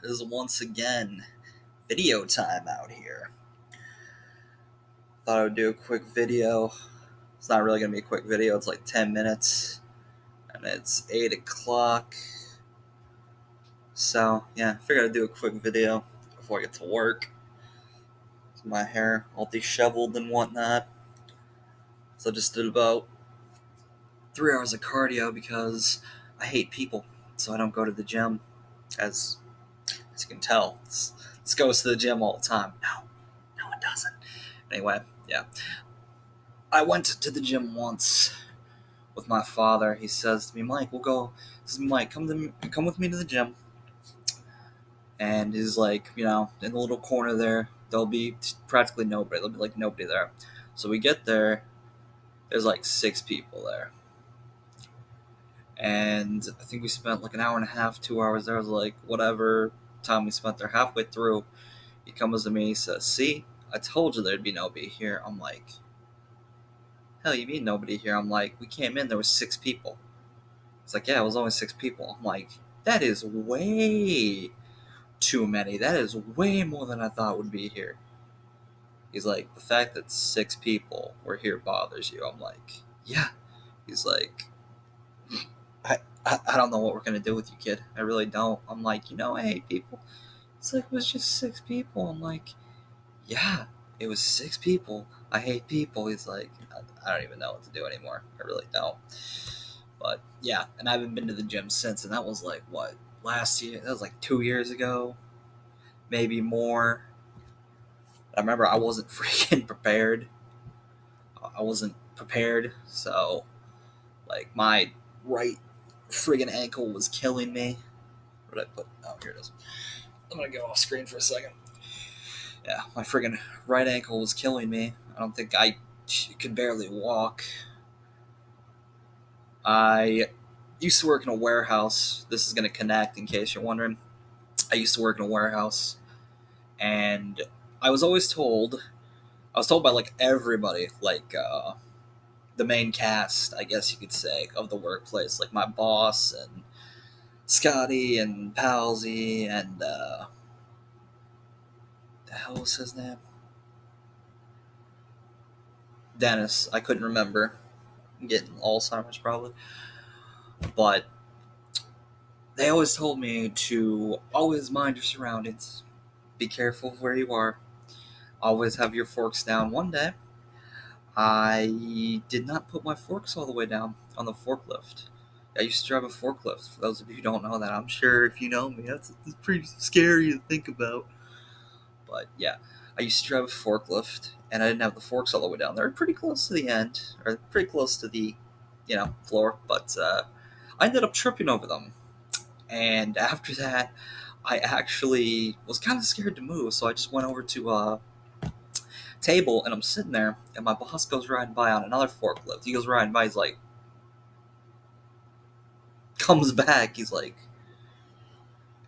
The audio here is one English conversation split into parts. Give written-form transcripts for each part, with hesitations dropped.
is once again video time out here. Thought I would do a quick video. It's not really going to be a quick video, it's like 10 minutes, and it's 8 o'clock. So, yeah, I figured I'd do a quick video before I get to work. My hair all disheveled and whatnot. So I just did about 3 hours of cardio because I hate people, so I don't go to the gym. As you can tell, this goes to the gym all the time. No, it doesn't. Anyway, yeah. I went to the gym once with my father. He says to me, Mike, we'll go. He says, Mike, come with me to the gym. And he's like, in the little corner there, there'll be practically nobody. There'll be like nobody there. So we get there, there's like 6 people there. And I think we spent like an hour and a half, 2 hours there. It was like whatever time we spent there. Halfway through, he comes to me, he says, see, I told you there'd be nobody here. I'm like, hell, you mean nobody here? I'm like, we came in, there was 6 people. It's like, yeah, it was only 6 people. I'm like, that is way too many. That is way more than I thought would be here. He's like, the fact that 6 people were here bothers you. I'm like, yeah. He's like, I don't know what we're going to do with you, kid. I really don't. I'm like, I hate people. It's like, it was just 6 people. I'm like, yeah, it was 6 people. I hate people. He's like, I don't even know what to do anymore. I really don't. But yeah, and I haven't been to the gym since, and that was like, what, last year? That was like 2 years ago, maybe more. I remember I wasn't freaking prepared. So like my right friggin' ankle was killing me. What did I put? Oh, here it is. I'm gonna go off screen for a second. Yeah, my friggin' right ankle was killing me. I don't think I could barely walk. I used to work in a warehouse. This is gonna connect in case you're wondering. I used to work in a warehouse, and I was told by like everybody, like the main cast, I guess you could say, of the workplace, like my boss and Scotty and Palsy and the hell was his name? Dennis. I couldn't remember. I'm getting Alzheimer's probably. But they always told me to always mind your surroundings. Be careful of where you are. Always have your forks down. One day, I did not put my forks all the way down on the forklift. I used to drive a forklift. For those of you who don't know that, I'm sure if you know me, that's pretty scary to think about. But yeah, I used to drive a forklift, and I didn't have the forks all the way down. They're pretty close to the end, or pretty close to the, floor. But I ended up tripping over them. And after that, I actually was kind of scared to move, so I just went over to a table, and I'm sitting there, and my boss goes riding by on another forklift. He goes riding by, he's like, comes back, he's like,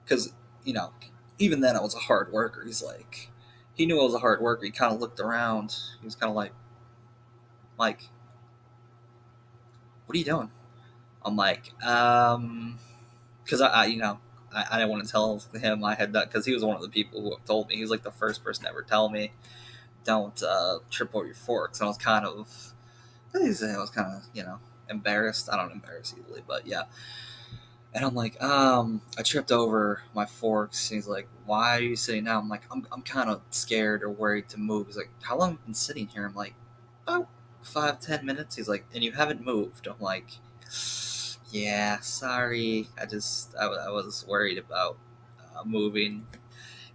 because, even then I was a hard worker. He's like, he knew I was a hard worker. He kind of looked around. He was kind of like, Mike, what are you doing? I'm like, because I didn't want to tell him I had done, because he was one of the people who have told me. He was like the first person to ever tell me, don't trip over your forks. And I was kind of, embarrassed. I don't embarrass easily, but yeah. And I'm like, I tripped over my forks. And he's like, why are you sitting down? I'm like, I'm kind of scared or worried to move. He's like, how long have you been sitting here? I'm like, about 5-10 minutes. He's like, and you haven't moved. I'm like, yeah, sorry. I was worried about moving.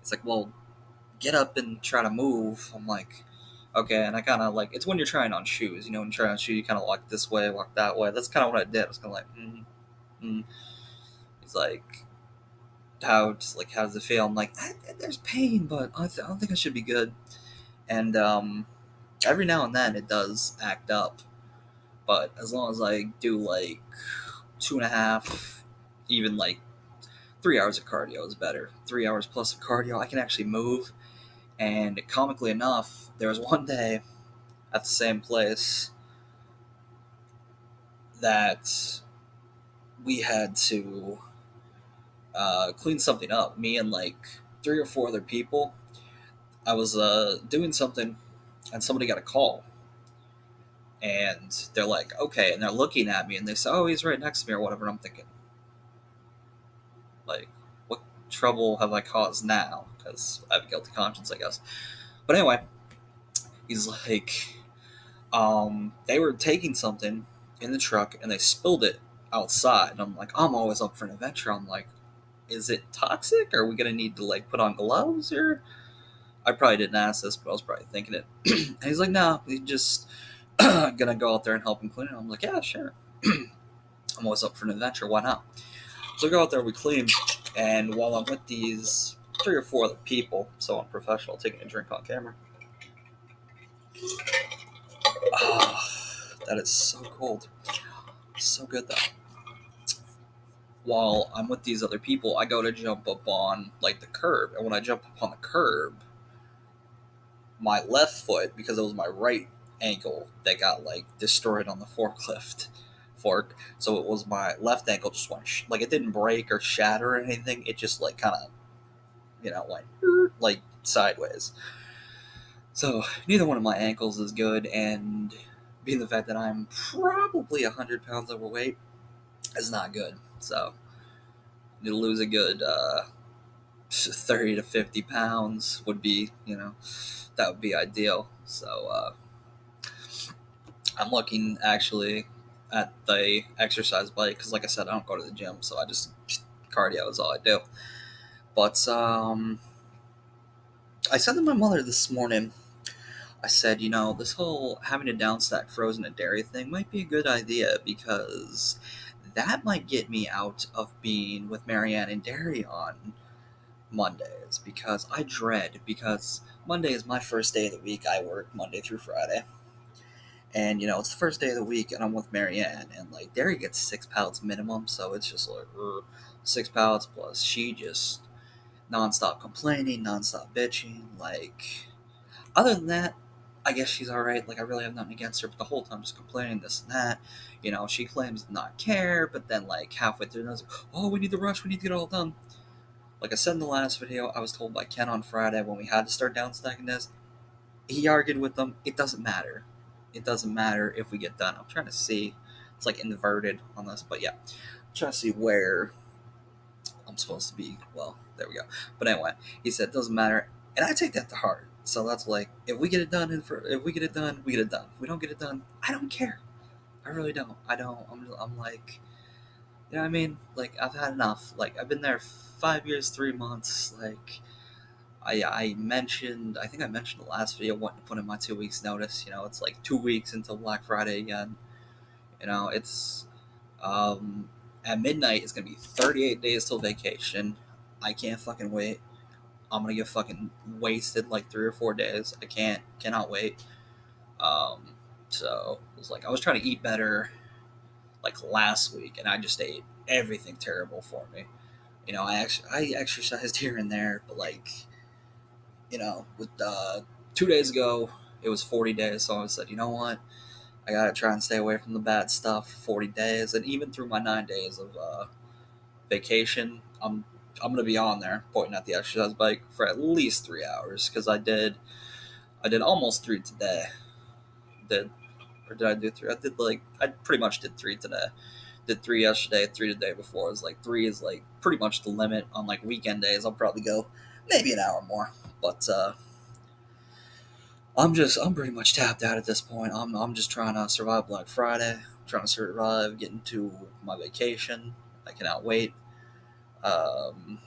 It's like, well, get up and try to move. I'm like, okay. And I kind of like, it's when you're trying on shoes. When you try on shoes, you kind of walk this way, walk that way. That's kind of what I did. I was kind of like, He's like, how does it feel? I'm like, there's pain, but I don't think I should be good. And every now and then it does act up, but as long as I do like 2.5, even like 3 hours of cardio is better. 3 hours plus of cardio, I can actually move. And comically enough, there was one day at the same place that we had to cleaned something up. Me and like three or four other people. I was doing something, and somebody got a call, and they're like, "Okay," and they're looking at me, and they say, "Oh, he's right next to me," or whatever. And I'm thinking, like, what trouble have I caused now? Because I have a guilty conscience, I guess. But anyway, he's like, they were taking something in the truck, and they spilled it outside. And I'm like, I'm always up for an adventure. I'm like, is it toxic? Are we gonna need to like put on gloves here? I probably didn't ask this, but I was probably thinking it. And he's like, no, we just gonna go out there and help him clean it. I'm like, yeah, sure. I'm always up for an adventure. Why not? So I go out there, we clean, and while I'm with these three or four other people, so I'm professional, taking a drink on camera. Oh, that is so cold. So good though. While I'm with these other people, I go to jump up on like the curb, and when I jump up on the curb, my left foot, because it was my right ankle that got like destroyed on the fork, so it was my left ankle just went like it didn't break or shatter or anything. It just like kind of went like sideways. So neither one of my ankles is good, and being the fact that I'm probably 100 pounds overweight is not good. So need to lose a good 30 to 50 pounds would be, that would be ideal. So I'm looking actually at the exercise bike because, like I said, I don't go to the gym, so I just cardio is all I do. But I said to my mother this morning, I said, this whole having to downstack frozen and dairy thing might be a good idea because that might get me out of being with Marianne and Dairy on Mondays because Monday is my first day of the week. I work Monday through Friday. And it's the first day of the week, and I'm with Marianne, and like Derry gets 6 pallets minimum, so it's just like 6 pallets plus she just nonstop complaining, nonstop bitching. Like, other than that, I guess she's all right. Like, I really have nothing against her, but the whole time just complaining this and that. She claims to not care, but then like halfway through, I was like, "Oh, we need to rush. We need to get it all done." Like I said in the last video, I was told by Ken on Friday when we had to start downstacking this. He argued with them. It doesn't matter. It doesn't matter if we get done. I'm trying to see. It's like inverted on this, but yeah. I'm trying to see where I'm supposed to be. Well, there we go. But anyway, he said it doesn't matter, and I take that to heart. So that's like, if we get it done, if we get it done, we get it done. If we don't get it done, I don't care. I really don't. I don't. I'm like, you know what I mean? Like, I've had enough. Like, I've been there 5 years, 3 months. Like, I mentioned, I think I mentioned the last video, wanting to put in my 2 weeks notice. It's like 2 weeks until Black Friday again. It's at midnight. It's gonna be 38 days till vacation. I can't fucking wait. I'm gonna get fucking wasted like 3 or 4 days. Cannot wait. Um, so it was like I was trying to eat better like last week, and I just ate everything terrible for me. I exercised here and there, but like with 2 days ago, it was 40 days. So I said, you know what? I gotta try and stay away from the bad stuff. 40 days, and even through my 9 days of vacation, I'm gonna be on there pointing at the exercise bike for at least 3 hours because I did almost three today. Did or did I do three? I pretty much did three today. Did three yesterday, three the day before. It's like three is like pretty much the limit on like weekend days. I'll probably go maybe an hour more, but I'm pretty much tapped out at this point. I'm just trying to survive Black Friday. I'm trying to survive getting to my vacation. I cannot wait. Um,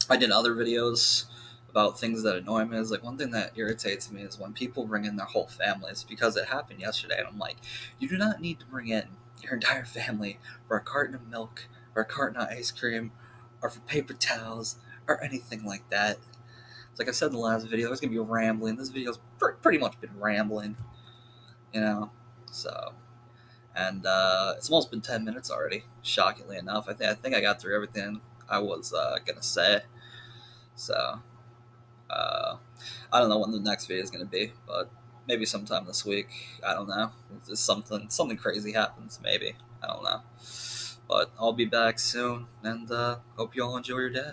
I did other videos about things that annoy me. Is like one thing that irritates me is when people bring in their whole families because it happened yesterday, and I'm like, you do not need to bring in your entire family for a carton of milk or a carton of ice cream or for paper towels or anything like that. Like I said in the last video, it's gonna be rambling. This video's pretty much been rambling, you know. So, and it's almost been 10 minutes already. Shockingly enough, I think I got through everything I was gonna say. So, uh, I don't know when the next video is gonna be, but maybe sometime this week. I don't know. It's just something crazy happens. Maybe I don't know. But I'll be back soon, and hope you all enjoy your day.